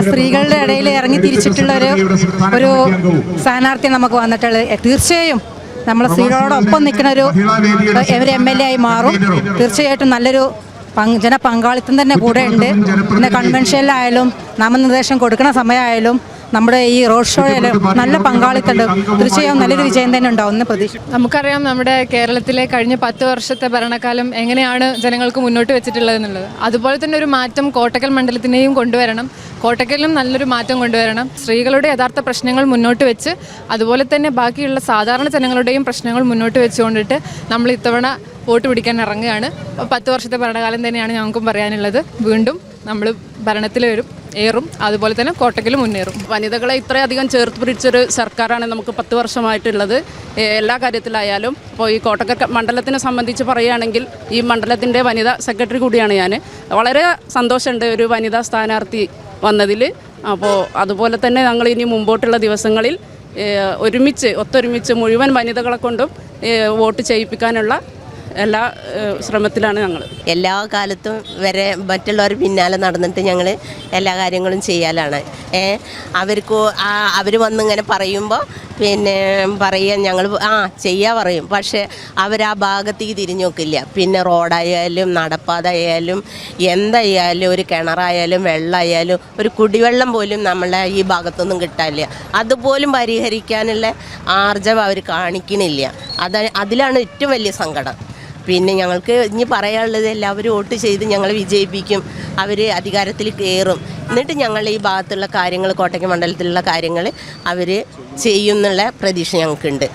സ്ത്രീകളുടെ ഇടയിൽ ഇറങ്ങി തിരിച്ചിട്ടുള്ള ഒരു സ്ഥാനാർത്ഥി നമുക്ക് വന്നിട്ടുള്ളത് തീർച്ചയായും നമ്മൾ സ്ത്രീകളോടൊപ്പം നിൽക്കുന്ന ഒരു MLA ആയി മാറും. തീർച്ചയായിട്ടും നല്ലൊരു ജനപങ്കാളിത്തം തന്നെ കൂടെ ഉണ്ട്. പിന്നെ കൺവെൻഷനിലായാലും നാമനിർദ്ദേശം കൊടുക്കുന്ന സമയമായാലും നമ്മുടെ ഈ റോഡ് ഷോയിലും നല്ല പങ്കാളിത്തമുണ്ട്. തീർച്ചയായും നല്ലൊരു വിജയം തന്നെ ഉണ്ടാവുമെന്ന് പ്രതീക്ഷ. നമുക്കറിയാം നമ്മുടെ കേരളത്തിലെ കഴിഞ്ഞ 10 വർഷത്തെ ഭരണകാലം എങ്ങനെയാണ് ജനങ്ങൾക്ക് മുന്നോട്ട് വെച്ചിട്ടുള്ളത് എന്നുള്ളത്. അതുപോലെ തന്നെ ഒരു മാറ്റം കോട്ടക്കൽ മണ്ഡലത്തിനെയും കൊണ്ടുവരണം. കോട്ടക്കലിലും നല്ലൊരു മാറ്റം കൊണ്ടുവരണം. സ്ത്രീകളുടെ യഥാർത്ഥ പ്രശ്നങ്ങൾ മുന്നോട്ട് വെച്ച് അതുപോലെ തന്നെ ബാക്കിയുള്ള സാധാരണ ജനങ്ങളുടെയും പ്രശ്നങ്ങൾ മുന്നോട്ട് വെച്ചുകൊണ്ടിട്ട് നമ്മൾ ഇത്തവണ വോട്ട് പിടിക്കാൻ ഇറങ്ങുകയാണ്. 10 വർഷത്തെ ഭരണകാലം തന്നെയാണ് ഞങ്ങൾക്കും പറയാനുള്ളത്. വീണ്ടും നമ്മൾ ഭരണത്തിൽ ഏറും, അതുപോലെ തന്നെ കോട്ടക്കലും മുന്നേറും. വനിതകളെ ഇത്രയധികം ചേർത്ത് പിടിച്ചൊരു സർക്കാരാണ് നമുക്ക് 10 വർഷമായിട്ടുള്ളത്, എല്ലാ കാര്യത്തിലായാലും. അപ്പോൾ ഈ കോട്ടക്കൽ മണ്ഡലത്തിനെ സംബന്ധിച്ച് പറയുകയാണെങ്കിൽ ഈ മണ്ഡലത്തിൻ്റെ വനിതാ സെക്രട്ടറി കൂടിയാണ് ഞാൻ. വളരെ സന്തോഷമുണ്ട് ഒരു വനിതാ സ്ഥാനാർത്ഥി വന്നതിൽ. അപ്പോൾ അതുപോലെ തന്നെ ഞങ്ങൾ ഇനി മുമ്പോട്ടുള്ള ദിവസങ്ങളിൽ ഒത്തൊരുമിച്ച് മുഴുവൻ വനിതകളെ കൊണ്ടും വോട്ട് ചെയ്യിപ്പിക്കാനുള്ള എല്ലാ ശ്രമത്തിലാണ് ഞങ്ങൾ. എല്ലാ കാലത്തും വരെ മറ്റുള്ളവർ പിന്നാലെ നടന്നിട്ട് ഞങ്ങൾ എല്ലാ കാര്യങ്ങളും ചെയ്യാനാണ്. അവർ വന്നിങ്ങനെ പറയുമ്പോൾ പിന്നെ പറയുക ഞങ്ങൾ ചെയ്യാൻ പറയും. പക്ഷേ ആ ഭാഗത്തേക്ക് തിരിഞ്ഞു നോക്കില്ല. പിന്നെ റോഡായാലും നടപ്പാതായാലും എന്തായാലും ഒരു കിണറായാലും വെള്ളമായാലും ഒരു കുടിവെള്ളം പോലും നമ്മളെ ഈ ഭാഗത്തൊന്നും കിട്ടാനില്ല. അതുപോലും പരിഹരിക്കാനുള്ള ആർജവം അവർ കാണിക്കണില്ല. അതിലാണ് ഏറ്റവും വലിയ സങ്കടം. പിന്നെ ഞങ്ങൾക്ക് ഇനി പറയാനുള്ളത് എല്ലാവരും വോട്ട് ചെയ്ത് ഞങ്ങൾ വിജയിപ്പിക്കും. അവർ അധികാരത്തിൽ കയറും. എന്നിട്ട് ഞങ്ങൾ ഈ ഭാഗത്തുള്ള കാര്യങ്ങൾ കോട്ടയ്ക്കൽ മണ്ഡലത്തിലുള്ള കാര്യങ്ങൾ അവർ ചെയ്യുമെന്നുള്ള പ്രതീക്ഷ ഞങ്ങൾക്കുണ്ട്.